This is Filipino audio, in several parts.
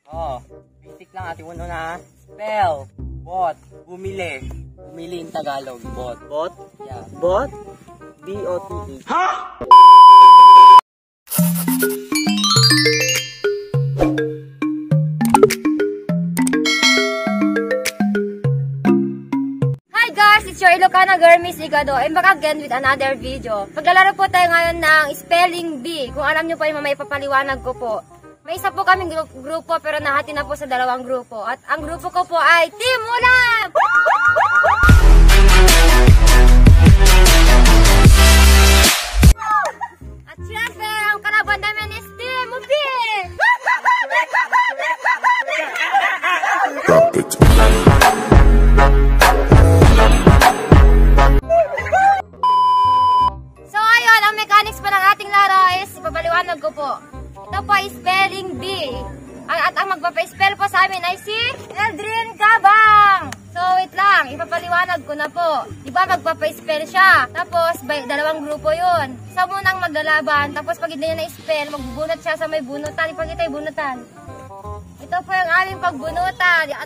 Oh, basic lang ate. Uno na. Spell. Bot. Bumili. Bumili in Tagalog. Bot. Bot? Yeah. Bot? B-O-T-E. Ha? Hi guys, it's your Ilocana girl, Miss Igado. I'm back again with another video. Paglalaro po tayo ngayon ng spelling bee. Kung alam nyo po yung mamaya ipapaliwanag ko po. May isa po kaming grupo pero nahati na po sa dalawang grupo. At ang grupo ko po ay Team Ulap! At syempre, ang kalaban namin is Team Upi! Drop it. So ayun, ang mechanics pa ng ating laro is ipapaliwanag ko po. Ito po ay spelling bee. At ang magpapa-spell po sa amin ay si Eldrin Cabang. So wait lang, ipapaliwanag ko na po. Diba magpapa-spell siya? Tapos dalawang grupo yun. Isa munang maglalaban. Tapos pag hindi niya na-spell, magbubunot siya sa may bunutan. Ipagkita yung bunutan. Ito po yung aming pagbunutan. At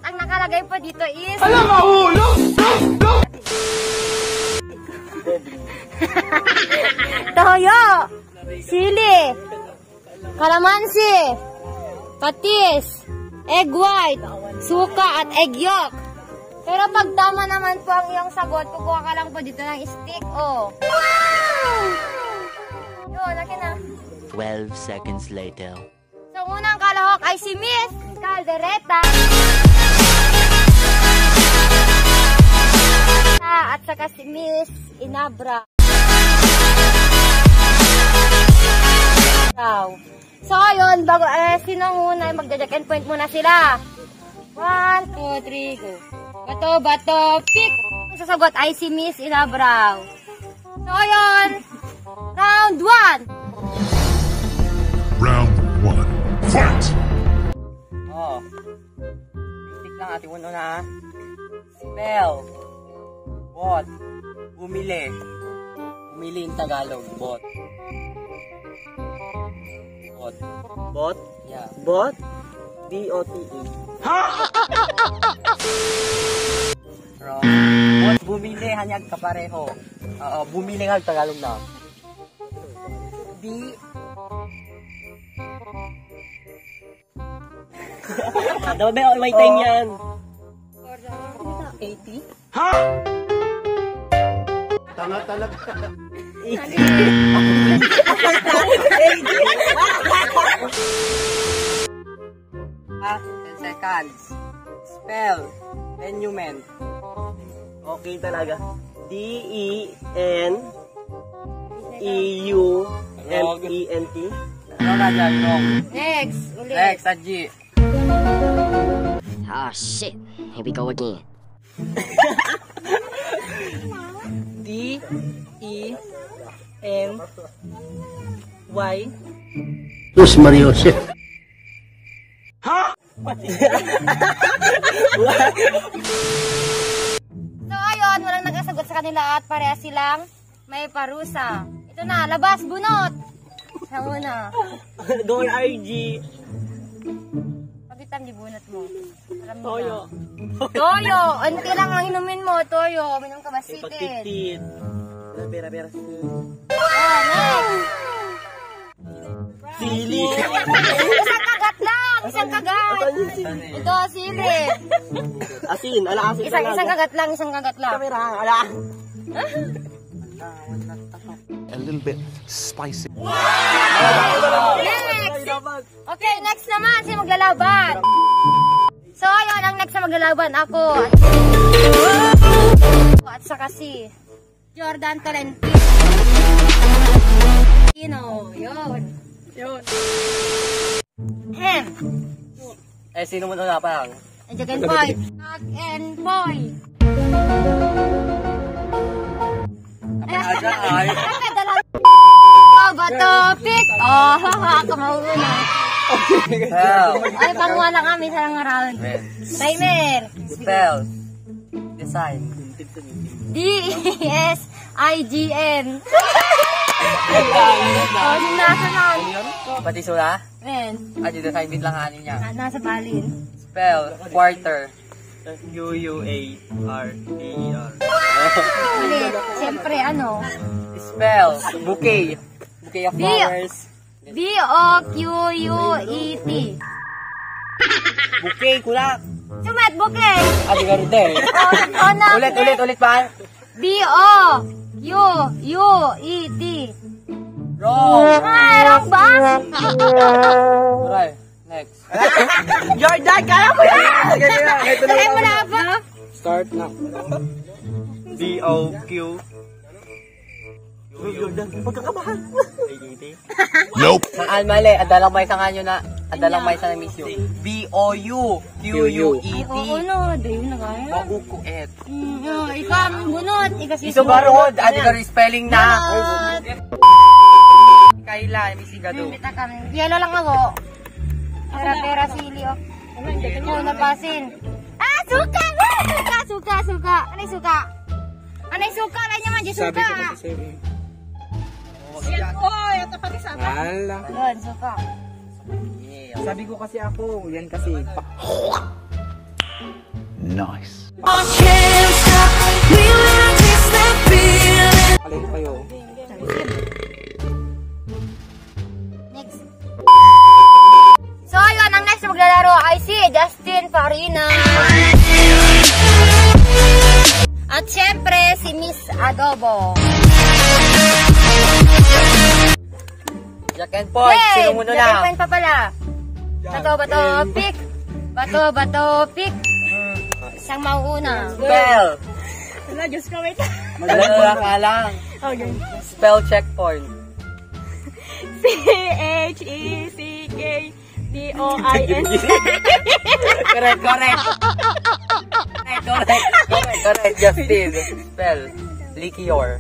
ang nakalagay po dito is... Alam mo, ulo! Toyo! Sili! Kalamansi! Patis! Egg white! Suka at egg yolk! Pero pag tama naman po ang iyong sagot, kukuha ka lang po dito ng stick, oh! Wow! Yun, laki na. 12 seconds later. So, unang kalahok ay si Miss Caldereta. At saka si Miss Inabra. So, ayun, bago, sinong una, magja-jack and point muna sila. 1, 2, 3, go. Bato, pick! Ang sasagot ay si Miss Inabraw. So, ayun, round 1. Round 1. Fight! Oh, basic lang ate. Uno na. Spell. Bot. Bumili. Bumili in Tagalog. Bot. Bot. Bot? Yeah. Bot? B-O-T-E. Wrong. Bot. Bumili. Hanyag kapareho. Oo, bumili nga Tagalog na. B. Daw ba may time yan? 80? Tanga talaga. 10 seconds. Spell. Monument. Okay talaga. D-E-N-E-U-M-E-N-T. Wrong na dyan, wrong. Next, ulit. Next, sa G. Ah, shit. Here we go again. D-E-N-Y. Diyos Mario, shit. So ayun, walang nagkasagot sa kanila at pareha silang may parusa. Ito na, labas, bunot! Sa una. Go RG. Pagitan di bunot mo. Alam mo Toyo. na. Toyo! Unti lang ang inumin mo, Toyo. Minum ka ba sitin? Pagtitit. Pera. Oh, next! Sili. Isang kagat lang! Isang kagat! Ito, sili. Asin. Ala, asin. Isang kagat lang, isang kagat lang. Kamera. Ala. A little bit spicy. Next! Okay, next naman, sino maglalaban? So, ayun, ang next na maglalaban ako. At saka si Jordan Tolentino. Yun. Hem. Eh, sino mo na parang? Jack and Boy. Jack and Boy. Kapag ay. Bato, pick. Oh, haha, kamauna. Spell. Ay, panguha lang kami sa lang round. Timer. Spell. Design. D-E-S-I-G-N. Oh, sinasa na. Pati sula? Ren. Dito sa ibit lang anin niya. Nasa balin. Spell, quarter. Q-U-A-R-A-E-R. Ulit. Siyempre, ano? Spell, bouquet. Bouquet of flowers. B-O-Q-U-E-T. Bouquet, kulak. Sumat, bukay. Di garde. Ulit pa. B-O-Q-U-E-T. Wrong. Ay, wrong ba? Alright, next. Jordan, kaya mo yan! Tagay mo na ba? Start na. B-O-Q. Jordan, pagkakabahan. Nope. Saan mali? Adalang may sa kanyo na. Adalang may sa na miss you. B-O-U-Q-U-E-T. Oo, no. Dayo na kaya. Magukuet. Ikaw ang bunot. Ikaw si Iso garod. Adi ka spelling na. Bunot. Kaila, missing ka do. Bita kami. Yelo lang ako. Pera sili, oh. Oo, napasin. Ah, suka! Suka! Anay suka? Anay suka? Anay naman, di suka. Hala. Doon, suka. Sabi ko kasi ako, yan kasi. Nice. Alay kayo. Next. So, ayun, ang next na maglalaro ay si Justin Farina. At syempre, si Miss Adobo. Jack and Point, sino muna Jack and na? Point pa pala. Bato, pick. Isang mauuna. Spell. Wala, Diyos ko, wait. Dalawa ka lang. Okay. Spell checkpoint. P-H-E-C-K-D-O-I-N. Correct. Correct, Justin. Spell. Liquor.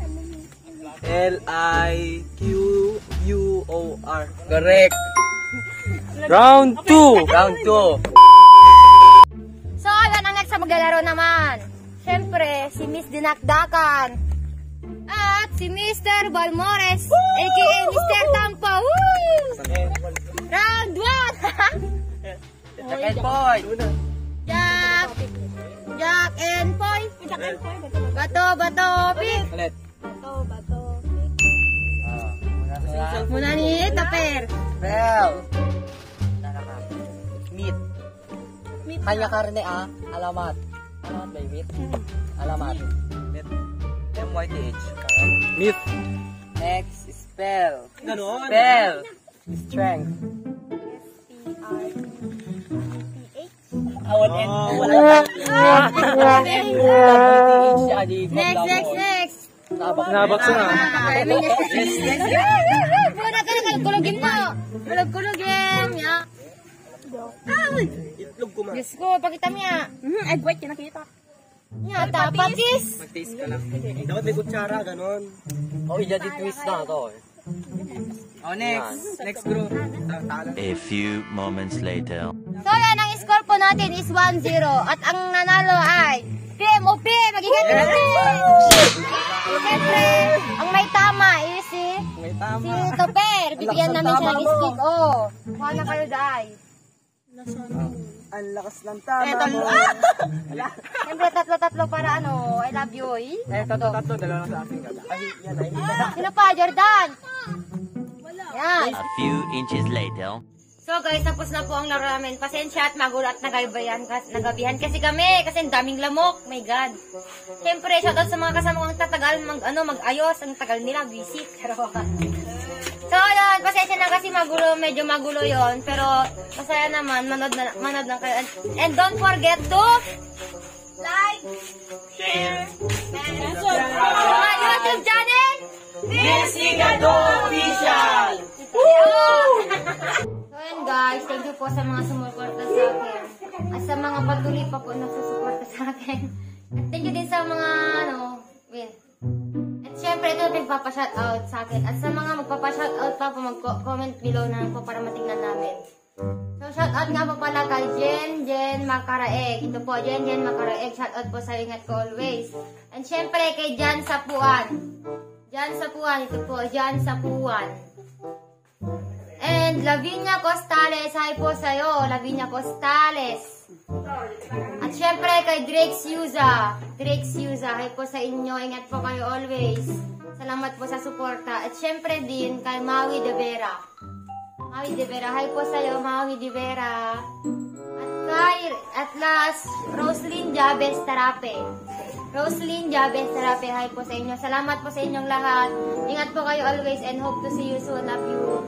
L-I-Q-U-O-R. Correct. Round 2. So, ayun, ang next na maglalaro naman. Siyempre, si Miss Dinakdakan. At si Mr. Balmores, a.k.a. Mr. Tampa. Woo! Round 1. Jack and Point. Jack and Point. Bato, pick. Ulit. Muna ni Taper. Spell. Meat. Kanya karne alamat. Alamat ba yung meat? Alamat. M-Y-T-H. Meat. Next, spell. Ganon. Spell. Strength. Next. Nabak sa nga. Puna ka na kulugin mo. Kulugin. Ya. Itlog ko man. Diyos ko, pakita mo ya. Egg white ka nakita. Ya, tapatis. Mag-taste ka lang. Dapat may kutsara, ganon. Ijadi twist na to. Next group. A few moments later. So yan, ang score po natin is 1-0. At ang nanalo ay PMOP! Magiging PMOP! Siyempre, ang may tama is si Toper. Bibigyan namin siya ng stick. Oh, kuha na kayo, Day. Ang lakas ng tama mo. Siyempre, tatlo para ano, I love you, eh. Tatlo, dalawa sa akin. Sino pa, Jordan? Yan. A few inches later. So guys, tapos na po ang laro namin. Pasensya at magulo at nagabihan kasi kami. Kasi ang daming lamok. My God. Siyempre, shoutout sa mga kasama kong tatagal mag-ayos. Ang tagal nila, visit. So yan, pasensya na kasi medyo magulo yon. Pero masaya naman, manood na kayo. And don't forget to like, share, and subscribe to my YouTube channel, Misigado Official! So yan guys, thank you po sa mga sumuporta sa akin. At sa mga patuloy pa po nagsusuporta sa akin. At thank you din sa mga win. At syempre ito nagpapa-shoutout sa akin. At sa mga magpapa-shoutout pa po, mag-comment below na lang po para matignan namin. So shoutout nga po pala kay Jen Macaraeg. Ito po, Jen Macaraeg. Shoutout po sa ingat ko always. And syempre kay Jan Sapuan. Ito po, Jan Sapuan. And Lavinia Costales, hi po sa'yo, Lavinia Costales. At syempre kay Drake Siuza, hi po sa inyo, ingat po kayo always. Salamat po sa suporta. At syempre din kay Maui De Vera. Hi po sa'yo, Maui De Vera. At last, Roslyn Jabez Tarape. Hi po sa inyo. Salamat po sa inyong lahat. Ingat po kayo always and hope to see you soon. Love you.